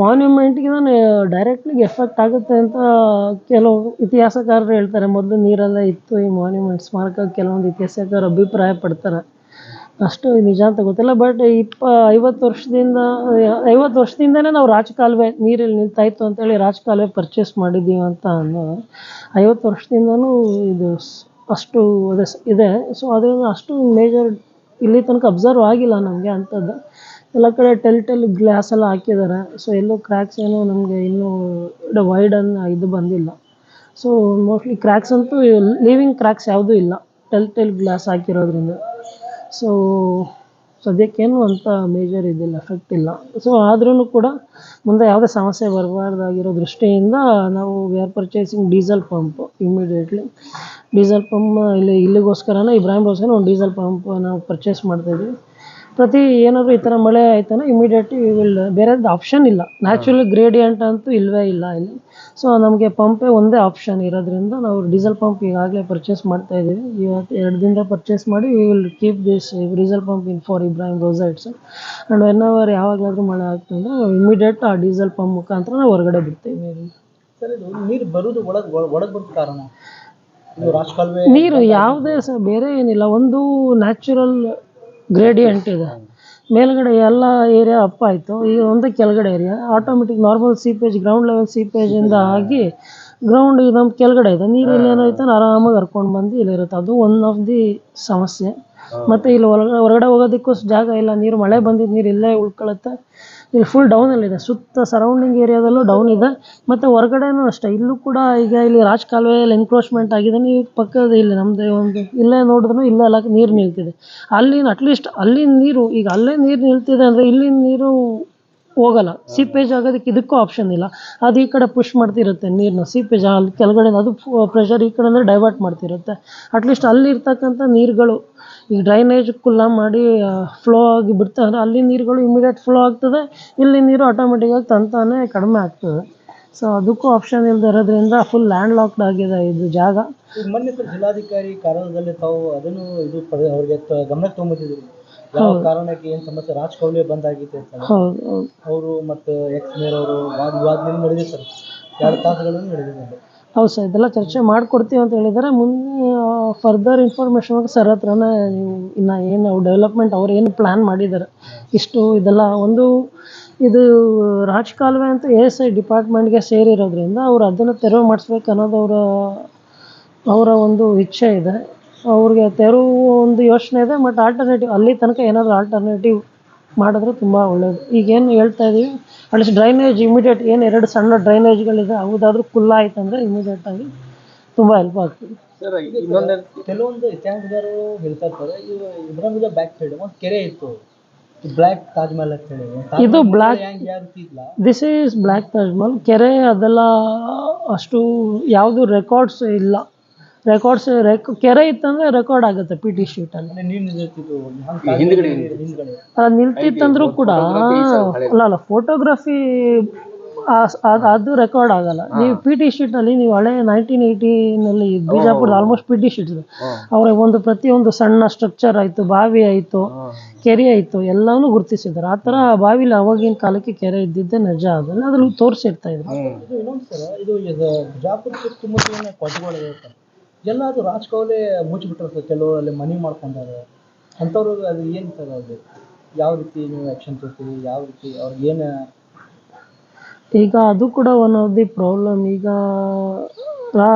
ಮಾನ್ಯುಮೆಂಟ್ಗೆ ನಾನು ಡೈರೆಕ್ಟ್ಲಿ ಎಫೆಕ್ಟ್ ಆಗುತ್ತೆ ಅಂತ ಕೆಲವು ಇತಿಹಾಸಕಾರರು ಹೇಳ್ತಾರೆ. ಮೊದಲು ನೀರೆಲ್ಲ ಇತ್ತು ಈ ಮಾನ್ಯುಮೆಂಟ್ ಸ್ಮಾರಕ, ಕೆಲವೊಂದು ಇತಿಹಾಸಕಾರರು ಅಭಿಪ್ರಾಯ ಪಡ್ತಾರೆ. ಅಷ್ಟು ನಿಜ ಅಂತ ಗೊತ್ತಿಲ್ಲ. ಬಟ್ 50 ವರ್ಷದಿಂದನೇ ನಾವು ರಾಜಕಾಲುವೆ ನೀರಲ್ಲಿ ನಿಲ್ತಾಯಿತ್ತು ಅಂತೇಳಿ ರಾಜಕಾಲುವೆ ಪರ್ಚೇಸ್ ಮಾಡಿದ್ದೀವಿ ಅಂತ ಅನ್ನೋದು. 50 ವರ್ಷದಿಂದನೂ ಇದು ಅಷ್ಟು ಇದೆ. ಸೊ ಅದರಿಂದ ಅಷ್ಟು ಮೇಜರ್ ಇಲ್ಲಿ ತನಕ ಅಬ್ಸರ್ವ್ ಆಗಿಲ್ಲ ನಮಗೆ ಅಂಥದ್ದು. ಎಲ್ಲ ಕಡೆ ಟೆಲ್ ಗ್ಲಾಸ್ ಎಲ್ಲ ಹಾಕಿದ್ದಾರೆ. ಸೊ ಎಲ್ಲೂ ಕ್ರ್ಯಾಕ್ಸ್ ಏನೂ ನಮಗೆ ಇನ್ನೂ ಇದು ಬಂದಿಲ್ಲ. ಸೊ ಮೋಸ್ಟ್ಲಿ ಕ್ರ್ಯಾಕ್ಸ್ ಅಂತೂ ಲೀವಿಂಗ್ ಕ್ರ್ಯಾಕ್ಸ್ ಯಾವುದೂ ಇಲ್ಲ ಟೆಲ್ ಗ್ಲಾಸ್ ಹಾಕಿರೋದ್ರಿಂದ. ಸೊ ಸದ್ಯಕ್ಕೇನು ಅಂತ ಮೇಜರ್ ಇದಿಲ್ಲ, ಎಫೆಕ್ಟ್ ಇಲ್ಲ. ಸೊ ಆದ್ರೂ ಕೂಡ ಮುಂದೆ ಯಾವುದೇ ಸಮಸ್ಯೆ ಬರಬಾರ್ದಾಗಿರೋ ದೃಷ್ಟಿಯಿಂದ ನಾವು we are purchasing diesel pump immediately. Diesel pump ಇಲ್ಲಿಗೋಸ್ಕರನೇ ಇಬ್ರಾಹಿಂಗೋಸ್ಕರ ಒಂದು ಡೀಸೆಲ್ ಪಂಪ್ ನಾವು ಪರ್ಚೇಸ್ ಮಾಡ್ತಾಯಿದ್ವಿ. ಪ್ರತಿ ಏನಾದರೂ ಈ ಥರ ಮಳೆ ಆಯ್ತಾನೆ ಇಮಿಡಿಯೇಟ್ಲಿ ಬೇರೆದು ಆಪ್ಷನ್ ಇಲ್ಲ. ನ್ಯಾಚುರಲ್ ಗ್ರೇಡಿಯಂಟ್ ಅಂತೂ ಇಲ್ಲವೇ ಇಲ್ಲ ಇಲ್ಲಿ. ಸೊ ನಮಗೆ ಪಂಪೇ ಒಂದೇ ಆಪ್ಷನ್ ಇರೋದ್ರಿಂದ ನಾವು ಡೀಸೆಲ್ ಪಂಪ್ ಈಗಾಗಲೇ ಪರ್ಚೇಸ್ ಮಾಡ್ತಾಯಿದ್ದೀವಿ. ಇವತ್ತು 2 ದಿನದ ಪರ್ಚೇಸ್ ಮಾಡಿ we will keep this diesel pump in for Ibrahim Rauza it's. And whenever ಯಾವಾಗಲಾದರೂ ಮಳೆ ಆಗ್ತಂದ್ರೆ ಇಮಿಡಿಯೇಟ್ ಆ ಡೀಸೆಲ್ ಪಂಪ್ ಮುಖಾಂತರ ನಾವು ಹೊರಗಡೆ ಬಿಡ್ತೀವಿ. ಸರ್, ಇದು ನೀರು ಬರೋದು ಒಳಗೆ ಬರೋದು ಕಾರಣ ಇದು ರಾಜಕಾಲುವೆ ನೀರು ಯಾವುದೇ ಬೇರೆ ಏನಿಲ್ಲ, ಒಂದು ನ್ಯಾಚುರಲ್ ಗ್ರೇಡಿಯಂಟ್ ಇದೆ. ಮೇಲ್ಗಡೆ ಎಲ್ಲ ಏರಿಯಾ ಅಪ್ ಆಯಿತು, ಈಗ ಒಂದೇ ಕೆಳಗಡೆ area automatic normal seepage ground level ಸೀಪೇಜಿಂದ ಆಗಿ ಗ್ರೌಂಡ್ ನಮ್ಮ ಕೆಳಗಡೆ ಇದೆ. ನೀರು ಇಲ್ಲಿ ಏನಾಯ್ತು ಆರಾಮಾಗಿ ಹರ್ಕೊಂಡು ಬಂದು ಇಲ್ಲಿರುತ್ತೆ. ಅದು ಒನ್ ಆಫ್ ದಿ ಸಮಸ್ಯೆ. ಮತ್ತು ಇಲ್ಲಿ ಹೊರಗಡೆ ಹೋಗೋದಕ್ಕೂ ಜಾಗ ಇಲ್ಲ. ನೀರು ಮಳೆ ಬಂದಿದ್ದು ನೀರು ಇಲ್ಲೇ ಉಳ್ಕೊಳ್ಳುತ್ತೆ. ಇಲ್ಲಿ ಫುಲ್ ಡೌನಲ್ಲಿದೆ, ಸುತ್ತ ಸರೌಂಡಿಂಗ್ ಏರಿಯಾದಲ್ಲೂ ಡೌನ್ ಇದೆ. ಮತ್ತು ಹೊರಗಡೆನೂ ಅಷ್ಟೇ, ಇಲ್ಲೂ ಕೂಡ ಈಗ ಇಲ್ಲಿ ರಾಜಕಾಲುವೆಯಲ್ಲಿ ಎನ್ಕ್ರೋಚ್ಮೆಂಟ್ ಆಗಿದೆ. ನೀವು ಪಕ್ಕದ ಇಲ್ಲಿ ನಮ್ಮದೇ ಒಂದು ಇಲ್ಲೇ ನೋಡಿದ್ರು ಇಲ್ಲೆಲ್ಲ ನೀರು ನಿಲ್ತಿದೆ. ಅಲ್ಲಿನ ಅಟ್ಲೀಸ್ಟ್ ಅಲ್ಲಿನ ನೀರು ಈಗ ಅಲ್ಲೇ ನೀರು ನಿಲ್ತಿದೆ ಅಂದರೆ ಇಲ್ಲಿನ ನೀರು ಹೋಗಲ್ಲ. ಸೀಪೇಜ್ ಆಗೋದಕ್ಕೆ ಇದಕ್ಕೂ ಆಪ್ಷನ್ ಇಲ್ಲ. ಅದು ಈ ಕಡೆ ಪುಷ್ ಮಾಡ್ತಿರುತ್ತೆ ನೀರನ್ನ, ಸೀಪೇಜ್ ಅಲ್ಲಿ ಕೆಳಗಡೆ ಅದು ಪ್ರೆಷರ್ ಈ ಕಡೆ ಅಂದರೆ ಡೈವರ್ಟ್ ಮಾಡ್ತಿರುತ್ತೆ. ಅಟ್ಲೀಸ್ಟ್ ಅಲ್ಲಿರ್ತಕ್ಕಂಥ ನೀರುಗಳು ಈಗ ಡ್ರೈನೇಜ್ ಕುಲ್ಲ ಮಾಡಿ ಫ್ಲೋ ಆಗಿ ಬಿಡ್ತಾ ಅಂದರೆ ಅಲ್ಲಿ ನೀರುಗಳು ಇಮಿಡಿಯೇಟ್ ಫ್ಲೋ ಆಗ್ತದೆ. ಇಲ್ಲಿ ನೀರು ಆಟೋಮೆಟಿಕ್ಕಾಗಿ ತಂತಾನೆ ಕಡಿಮೆ ಆಗ್ತದೆ. ಸೊ ಅದಕ್ಕೂ ಆಪ್ಷನ್ ಇಲ್ಲದೆ ಇರೋದ್ರಿಂದ ಫುಲ್ ಲ್ಯಾಂಡ್ ಲಾಕ್ಡ್ ಆಗಿದೆ ಇದು ಜಾಗ. ಈಗ ಮೊನ್ನೆ ಜಿಲ್ಲಾಧಿಕಾರಿ ಕಾರ್ಯಾಲಯದಲ್ಲಿ ತಾವು ಅದನ್ನು ಅವ್ರಿಗೆ ಗಮನಕ್ಕೆ ತೊಗೊಂಬಂದಿದ್ರು. ಯಾವ ಕಾರಣಕ್ಕೆ ಏನು ಸಮಸ್ಯೆ ರಾಜಕಾಲುವೆ ಬಂದಾಗಿತ್ತು ಅಂತ ಹೌದು ಅವರು ಮತ್ತು ಎಕ್ಸ್ ಮೇಯರ್ ಅವರು ವಾದದಿಂದ ನಡೆದಿದೆ ಸರ್. 2 ತಾಸುಗಳನ್ನು ನಡೆದಿದೆ. ಹೌದು ಸರ್, ಇದೆಲ್ಲ ಚರ್ಚೆ ಮಾಡಿಕೊಡ್ತೀವಿ ಅಂತ ಹೇಳಿದ್ದಾರೆ. ಮುಂದೆ ಫರ್ದರ್ ಇನ್ಫಾರ್ಮೇಷನ್ ಸರ್ ಹತ್ರನೇ ನೀವು ಇನ್ನು ಏನು ಡೆವಲಪ್ಮೆಂಟ್ ಅವ್ರು ಏನು ಪ್ಲ್ಯಾನ್ ಮಾಡಿದ್ದಾರೆ ಇಷ್ಟು ಇದೆಲ್ಲ ಒಂದು ಇದು ರಾಜಕಾಲುವೆ ಅಂತ ASI ಡಿಪಾರ್ಟ್ಮೆಂಟ್ಗೆ ಸೇರಿರೋದ್ರಿಂದ ಅವ್ರು ಅದನ್ನು ತೆರವು ಮಾಡಿಸ್ಬೇಕು ಅನ್ನೋದು ಅವರ ಒಂದು ಇಚ್ಛೆ ಇದೆ. ಅವ್ರಿಗೆ ತೆರವು ಒಂದು ಯೋಚನೆ ಇದೆ. ಬಟ್ ಆಲ್ಟರ್ನೇಟಿವ್ ಅಲ್ಲಿ ತನಕ ಏನಾದರೂ ಆಲ್ಟರ್ನೇಟಿವ್ ಮಾಡಿದ್ರೆ ತುಂಬ ಒಳ್ಳೆಯದು. ಈಗೇನು ಹೇಳ್ತಾ ಇದ್ದೀವಿ ಅಟ್ಲೀಸ್ಟ್ ಡ್ರೈನೇಜ್ ಇಮಿಡಿಯೇಟ್ ಏನು 2 ಸಣ್ಣ ಡ್ರೈನೇಜ್ಗಳಿದೆ ಯಾವುದಾದ್ರೂ ಕುಲ್ಲ ಆಯ್ತಂದರೆ ಇಮಿಡಿಯೇಟಾಗಿ ತುಂಬ ಹೆಲ್ಪ್ ಆಗ್ತದೆ. ಸರ್ ಇನ್ನೊಂದು ಕೆಲವೊಂದು ಇತಿಹಾಸಗಾರರು ಹೇಳ್ತಾ ಇರ್ತಾರೆ, ಇಬ್ರಾಹಿಂ ಬ್ಯಾಕ್ ಸೈಡ್ ಒಂದು ಕೆರೆ ಇತ್ತು, ಬ್ಲ್ಯಾಕ್ ತಾಜ್ ಮಹಲ್ ಅಂತ ಹೇಳಿ. ಇದು black, this is black Taj Mahal. ಕೆರೆ ಅದೆಲ್ಲ ಅಷ್ಟು ಯಾವುದು ರೆಕಾರ್ಡ್ಸ್ ಇಲ್ಲ. ಕೆರೆ ಇತ್ತಂದರೆ ರೆಕಾರ್ಡ್ ಆಗುತ್ತೆ PT ಶೀಟಲ್ಲಿ. ಹಿಂದ್ಗಡೆ ಅದು ನಿಲ್ತಿತ್ತಂದ್ರೂ ಕೂಡ ಅಲ್ಲ ಫೋಟೋಗ್ರಫಿ ಅದು ರೆಕಾರ್ಡ್ ಆಗಲ್ಲ. ನೀವು PT ಶೀಟಲ್ಲಿ ನೀವು ಹಳೆ 1980ನಲ್ಲಿ ಬಿಜಾಪುರದ ಆಲ್ಮೋಸ್ಟ್ PT ಶೀಟ್ ಇದೆ. ಅವರ ಒಂದು ಪ್ರತಿಯೊಂದು ಸಣ್ಣ ಸ್ಟ್ರಕ್ಚರ್ ಆಯಿತು, ಬಾವಿ ಆಯಿತು, ಕೆರೆ ಆಯಿತು, ಎಲ್ಲವನ್ನೂ ಗುರುತಿಸಿದ್ದಾರೆ. ಆ ಥರ ಬಾವಿಲಿ ಅವಾಗಿನ ಕಾಲಕ್ಕೆ ಕೆರೆ ಇದ್ದಿದ್ದೇ ನಿಜ. ಅದನ್ನು ಅದ್ರಲ್ಲಿ ತೋರಿಸಿರ್ತಾ ಇದ್ರು. ಇನ್ನೊಂದು ಸರ್, ಇದು ಬಿಜಾಪುರ ಸುತ್ತಮುತ್ತಲಿನ ಕೊಟ್ಟೆಗಳಿರುತ್ತೆ ಎಲ್ಲ ಅದು ರಾಜಕಾಲುವೆ ಮುಚ್ಚಿಬಿಟ್ಟಿರ್ತದೆ. ಕೆಲವರು ಅಲ್ಲಿ ಮನೆ ಮಾಡ್ಕೊಂಡಾರೆ ಅಂಥವ್ರು. ಅದು ಏನು ಸರ್, ಅದು ಯಾವ ರೀತಿ ನೀವು ಆ್ಯಕ್ಷನ್ ತಗೋತೀವಿ, ಯಾವ ರೀತಿ ಅವ್ರಿಗೆ ಏನು? ಈಗ ಅದು ಕೂಡ ಒನ್ ಆಫ್ ದಿ ಪ್ರಾಬ್ಲಮ್. ಈಗ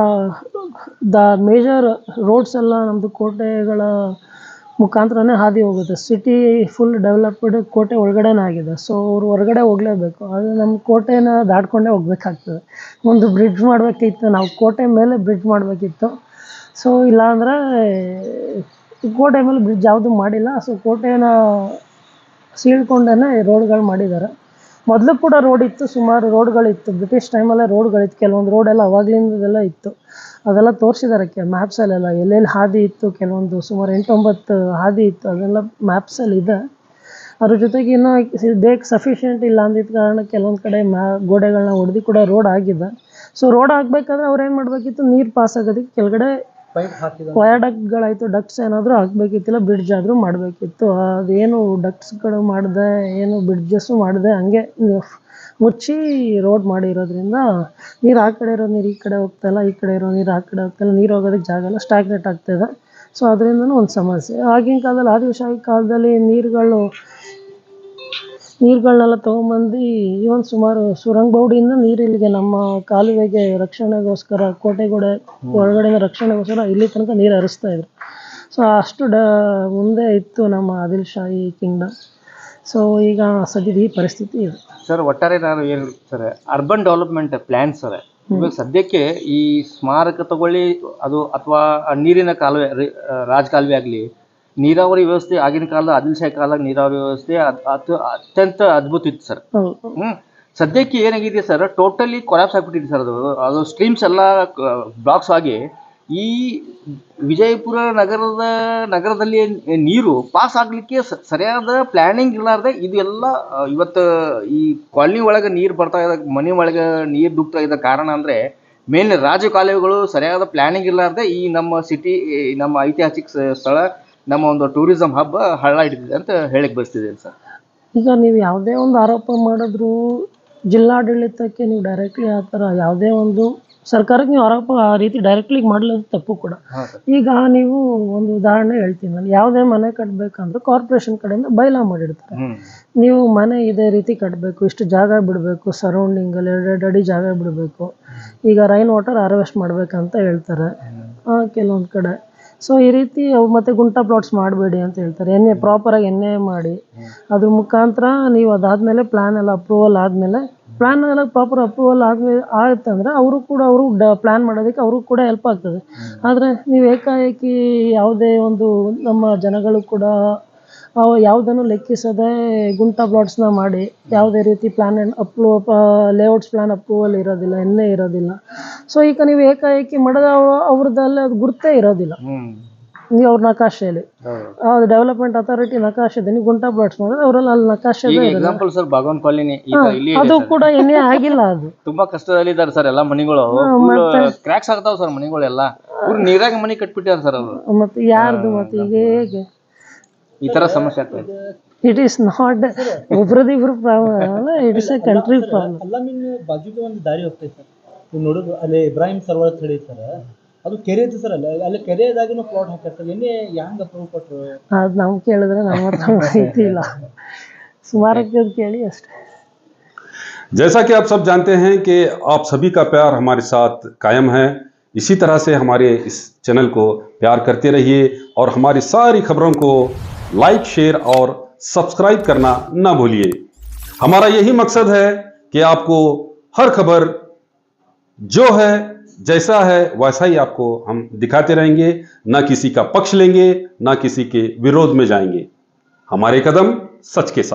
ಮೇಜರ್ ರೋಡ್ಸ್ ಎಲ್ಲ ನಮ್ಮದು ಕೋಟೆಗಳ ಮುಖಾಂತರನೇ ಹಾದಿ ಹೋಗುತ್ತೆ. ಸಿಟಿ ಫುಲ್ ಡೆವಲಪ್ಡ್ ಕೋಟೆ ಒಳಗಡೆನೇ ಆಗಿದೆ. ಸೊ ಅವರು ಹೊರಗಡೆ ಹೋಗಲೇಬೇಕು. ಅದು ನಮ್ಮ ಕೋಟೆನ ದಾಟ್ಕೊಂಡೇ ಹೋಗ್ಬೇಕಾಗ್ತದೆ. ಒಂದು ಬ್ರಿಡ್ಜ್ ಮಾಡಬೇಕಿತ್ತು, ನಾವು ಕೋಟೆ ಮೇಲೆ ಬ್ರಿಡ್ಜ್ ಮಾಡಬೇಕಿತ್ತು. ಸೊ ಇಲ್ಲಾಂದರೆ ಕೋಟೆ ಮೇಲೆ ಬ್ರಿಡ್ಜ್ ಯಾವುದೂ ಮಾಡಿಲ್ಲ. ಸೊ ಕೋಟೆನ ಸೀಳ್ಕೊಂಡೇ ರೋಡ್ಗಳು ಮಾಡಿದ್ದಾರೆ. ಮೊದಲು ಕೂಡ ರೋಡ್ ಇತ್ತು, ಸುಮಾರು ರೋಡ್ಗಳಿತ್ತು. ಬ್ರಿಟಿಷ್ ಟೈಮಲ್ಲೇ ರೋಡ್ಗಳಿತ್ತು. ಕೆಲವೊಂದು ರೋಡೆಲ್ಲ ಅವಾಗಲಿಂದೆಲ್ಲ ಇತ್ತು. ಅದೆಲ್ಲ ತೋರಿಸಿದ್ದಾರೆ ಮ್ಯಾಪ್ಸಲ್ಲೆಲ್ಲ ಎಲ್ಲೆಲ್ಲಿ ಹಾದಿ ಇತ್ತು. ಕೆಲವೊಂದು ಸುಮಾರು 8-9 ಹಾದಿ ಇತ್ತು. ಅದೆಲ್ಲ ಮ್ಯಾಪ್ಸಲ್ಲಿ ಇದೆ. ಅದ್ರ ಜೊತೆಗೆ ಇನ್ನು ಸಫಿಷಿಯೆಂಟ್ ಇಲ್ಲ ಅಂದಿದ್ದ ಕಾರಣ ಕೆಲವೊಂದು ಕಡೆ ಗೋಡೆಗಳನ್ನ ಹೊಡೆದು ಕೂಡ ರೋಡ್ ಆಗಿದೆ. ಸೊ ರೋಡ್ ಆಗಬೇಕಾದ್ರೆ ಅವ್ರು ಏನು ಮಾಡಬೇಕಿತ್ತು, ನೀರು ಪಾಸ್ ಆಗೋದಕ್ಕೆ ಕೆಳಗಡೆ ಪೈಪ್ ಹಾಕಿದ ವಯಾಡಕ್ಟ್ಗಳಾಯಿತು, ಡಕ್ಟ್ಸ್ ಏನಾದರೂ ಹಾಕಬೇಕಿತ್ತಿಲ್ಲ, ಬ್ರಿಡ್ಜ್ ಆದರೂ ಮಾಡಬೇಕಿತ್ತು. ಅದೇನು ಡಕ್ಟ್ಸ್ಗಳು ಮಾಡಿದೆ, ಏನು ಬ್ರಿಡ್ಜಸ್ಸು ಮಾಡಿದೆ, ಹಂಗೆ ಮುಚ್ಚಿ ರೋಡ್ ಮಾಡಿರೋದ್ರಿಂದ ನೀರು ಆ ಕಡೆ ಇರೋ ನೀರು ಈ ಕಡೆ ಹೋಗ್ತಾಯಿಲ್ಲ, ಈ ಕಡೆ ಇರೋ ನೀರು ಆ ಕಡೆ ಹೋಗ್ತಾಯಿಲ್ಲ, ನೀರು ಹೋಗೋದಕ್ಕೆ ಜಾಗ ಇಲ್ಲ, ಸ್ಟಾಗ್ನೇಟ್ ಆಗ್ತಾಯಿದೆ. ಸೊ ಅದರಿಂದನೂ ಒಂದು ಸಮಸ್ಯೆ. ಆಗಿನ ಕಾಲದಲ್ಲಿ, ಆದಿವಾಸಿ ಕಾಲದಲ್ಲಿ ನೀರುಗಳನ್ನೆಲ್ಲ ತೊಗೊಂಬಂದು ಇವನ್ ಸುಮಾರು ಸುರಂಗಬೌಡಿಯಿಂದ ನೀರು ಇಲ್ಲಿಗೆ ನಮ್ಮ ಕಾಲುವೆಗೆ ರಕ್ಷಣೆಗೋಸ್ಕರ, ಕೋಟೆಗೋಡೆ ಒಳಗಡೆಯಿಂದ ರಕ್ಷಣೆಗೋಸ್ಕರ ಇಲ್ಲಿ ತನಕ ನೀರು ಹರಿಸ್ತಾ ಇದ್ರು. ಸೊ ಅಷ್ಟು ಮುಂದೆ ಇತ್ತು ನಮ್ಮ ಆದಿಲ್ಶಾಹಿ ಕಿಂಗ್ಡಮ್. ಸೊ ಈಗ ಸದ್ಯದ ಈ ಪರಿಸ್ಥಿತಿ ಇದೆ ಸರ್. ಒಟ್ಟಾರೆ ನಾನು ಏನು sir, urban development plan sir, ಇವಾಗ ಸದ್ಯಕ್ಕೆ ಈ ಸ್ಮಾರಕ ತಗೊಳ್ಳಿ ಅದು ಅಥವಾ ನೀರಿನ ಕಾಲುವೆ, ರಾಜಕಾಲುವೆ ಆಗಲಿ, ನೀರಾವರಿ ವ್ಯವಸ್ಥೆ ಆಗಿನ ಕಾಲದ ಆದಿಲ್ಶಾಹಿ ಕಾಲದಾಗ ನೀರಾವರಿ ವ್ಯವಸ್ಥೆ ಅತ್ಯಂತ ಅದ್ಭುತ ಇತ್ತು ಸರ್. ಸದ್ಯಕ್ಕೆ ಏನಾಗಿದೆ ಸರ್, ಟೋಟಲಿ ಕೊಲಾಪ್ಸ್ ಆಗಿಬಿಟ್ಟಿದೆ ಸರ್. ಅದು ಸ್ಟ್ರೀಮ್ಸ್ ಎಲ್ಲ ಬ್ಲಾಕ್ಸ್ ಆಗಿ ಈ ವಿಜಯಪುರ ನಗರದಲ್ಲಿ ನೀರು ಪಾಸ್ ಆಗಲಿಕ್ಕೆ ಸರಿಯಾದ ಪ್ಲ್ಯಾನಿಂಗ್ ಇರಲಾರ್ದೆ ಇದು ಎಲ್ಲ ಇವತ್ತು ಈ ಕಾಲನಿ ಒಳಗೆ ನೀರು ಬರ್ತಾ ಇದ್ದ, ಮನೆ ಒಳಗೆ ನೀರು ನುಗ್ತಾ ಇದ್ದ ಕಾರಣ ಅಂದರೆ ಮೇನ್ ರಾಜಕಾಲುವೆಗಳು ಸರಿಯಾದ ಪ್ಲ್ಯಾನಿಂಗ್ ಇರಲಾರ್ದೆ ಈ ನಮ್ಮ ಸಿಟಿ, ನಮ್ಮ ಐತಿಹಾಸಿಕ ಸ್ಥಳ, ನಮ್ಮ ಒಂದು ಟೂರಿಸಂ ಹಬ್ ಹಳ್ಳ ಹಿಡಿದಿದೆ ಅಂತ ಹೇಳಕ್ಕೆ ಬಯಸ್ತಿದ್ದೇನೆ ಸರ್. ಈಗ ನೀವು ಯಾವುದೇ ಒಂದು ಆರೋಪ ಮಾಡಿದ್ರು ಜಿಲ್ಲಾಡಳಿತಕ್ಕೆ ನೀವು ಡೈರೆಕ್ಟ್ಲಿ ಆ ಥರ ಯಾವುದೇ ಒಂದು ಸರ್ಕಾರಕ್ಕೆ ನೀವು ಆರೋಪ ಆ ರೀತಿ ಡೈರೆಕ್ಟ್ಲಿ ಮಾಡಲಿದ್ದು ತಪ್ಪು ಕೂಡ. ಈಗ ನೀವು ಒಂದು ಉದಾಹರಣೆ ಹೇಳ್ತೀನಿ ನಾನು, ಯಾವುದೇ ಮನೆ ಕಟ್ಟಬೇಕಂದ್ರೆ ಕಾರ್ಪೊರೇಷನ್ ಕಡೆಯಿಂದ ಬೈಲಾ ಮಾಡಿರ್ತಾರೆ. ನೀವು ಮನೆ ಇದೇ ರೀತಿ ಕಟ್ಟಬೇಕು, ಇಷ್ಟು ಜಾಗ ಬಿಡಬೇಕು, ಸರೌಂಡಿಂಗಲ್ಲಿ 2 ಅಡಿ ಜಾಗ ಬಿಡಬೇಕು, ಈಗ ರೈನ್ ವಾಟರ್ ಹಾರ್ವೆಸ್ಟ್ ಮಾಡಬೇಕಂತ ಹೇಳ್ತಾರೆ ಕೆಲವೊಂದು ಕಡೆ. ಸೊ ಈ ರೀತಿ ಮತ್ತು ಗುಂಟ ಪ್ಲಾಟ್ಸ್ ಮಾಡಬೇಡಿ ಅಂತ ಹೇಳ್ತಾರೆ. ಪ್ರಾಪರಾಗಿ ಎಣ್ಣೆ ಮಾಡಿ ಅದ್ರ ಮುಖಾಂತರ ನೀವು ಅದಾದಮೇಲೆ ಪ್ಲ್ಯಾನ್ ಎಲ್ಲ ಅಪ್ರೂವಲ್ ಆದಮೇಲೆ, ಪ್ಲ್ಯಾನ್ ಎಲ್ಲ ಪ್ರಾಪರ್ ಅಪ್ರೂವಲ್ ಆಯ್ತಂದರೆ ಅವರು ಪ್ಲ್ಯಾನ್ ಮಾಡೋದಕ್ಕೆ ಅವ್ರಿಗೂ ಕೂಡ ಹೆಲ್ಪ್ ಆಗ್ತದೆ. ಆದರೆ ನೀವು ಏಕಾಏಕಿ ಯಾವುದೇ ಒಂದು ನಮ್ಮ ಜನಗಳು ಕೂಡ ಯಾವುದನ್ನು ಲೆಕ್ಕಿಸದೆ ಗುಂಟ ಪ್ಲಾಟ್ಸ್ನ ಮಾಡಿ, ಯಾವುದೇ ರೀತಿ ಲೇಔಟ್ಸ್ ಪ್ಲ್ಯಾನ್ ಅಪ್ರೂವಲ್ ಇರೋದಿಲ್ಲ, ಎಣ್ಣೆ ಇರೋದಿಲ್ಲ. ಸೊ ಈಗ ನೀವು ಏಕಾಏಕಿ ಮಾಡಿದ್ರೆ ಅವ್ರದ್ದಲ್ಲಿ ಅದು ಗುರ್ತೇ ಇರೋದಿಲ್ಲ. ನೀವು ಅವ್ರ ನಕಾಶೆಯಲ್ಲಿ ಡೆವಲಪ್ಮೆಂಟ್ ಅಥಾರಿಟಿ ನಕಾಶೆ ನೀವು ಗುಂಟ ಪ್ಲಾಟ್ಸ್ ಮಾಡಿದ್ರೆ ಅವರಲ್ಲಿ ಅಲ್ಲಿ ನಕಾಶೆ ಎಕ್ಸಾಂಪಲ್ ಸರ್, ಬಾಗವನ್ ಕಾಲೋನಿ ಅದು ಕೂಡ ಎಣ್ಣೆ ಆಗಿಲ್ಲ. ಅದು ತುಂಬಾ ಕಷ್ಟದಲ್ಲಿ ಇದ್ದಾರೆ ಸರ್. ಎಲ್ಲ ಮನೆಗಳು ಕ್ರ್ಯಾಕ್ಸ್ ಆಗ್ತಾವ ಸರ್, ಮನೆಗಳೆಲ್ಲ ನೀರಾಗ ಮನೆ ಕಟ್ಬಿಟ್ಟಾರ ಸರ್ ಅವರು. ಮತ್ತೆ ಯಾರ್ದು ಮತ್ತೆ ಈಗ ಹೇಗೆ ಈ ತರ ಸಮಸ್ಯೆ ಆಗ್ತದೆ? ಇಟ್ ಈಸ್ ನಾಟ್ ಒಬ್ರದಿಬ್ರು problem, it is a country problem. ಅಲ್ಲಾಮಿನ್ ಬಾಜುಗೆ ಒಂದು ದಾರಿ ಹೋಗ್ತೈತೆ ಸರ್, ನೀವು ನೋಡೋದು ಅಲ್ಲಿ ಇಬ್ರಾಹಿಂ ಸರೋವರ ಹೇಳಿ ಸರ್, ಅದು ಕೆರೆ ಐತೆ ಸರ್. ಅಲ್ಲಿ ಕೆರೆದಾಗಿನೂ ಪ್ಲಾಟ್ ಹಾಕಿರ್ತಾರೆ. ಎಣ್ಣೆ ಹ್ಯಾಂಗ ಅಪ್ರೂವ್ ಕೊಟ್ಟರು? ಅದು ನಾವು ಕೇಳಿದ್ರೆ ನಮ್ಮ ಹತ್ರ ಮಾಹಿತಿ ಇಲ್ಲ, ಸ್ಮಾರಕ ಕೇಳಿ ಅಷ್ಟೇ. जैसा कि आप सब जानते हैं कि आप सभी का प्यार हमारे साथ कायम है, इसी तरह से हमारे इस चैनल को प्यार करते रहिए और हमारी सारी खबरों को लाइक, शेयर और सब्सक्राइब करना ना भूलिए. हमारा यही मकसद है कि आपको हर खबर जो है, जैसा है वैसा ही आपको हम दिखाते रहेंगे, ना किसी का पक्ष लेंगे, ना किसी के विरोध में जाएंगे. हमारे कदम सच के साथ.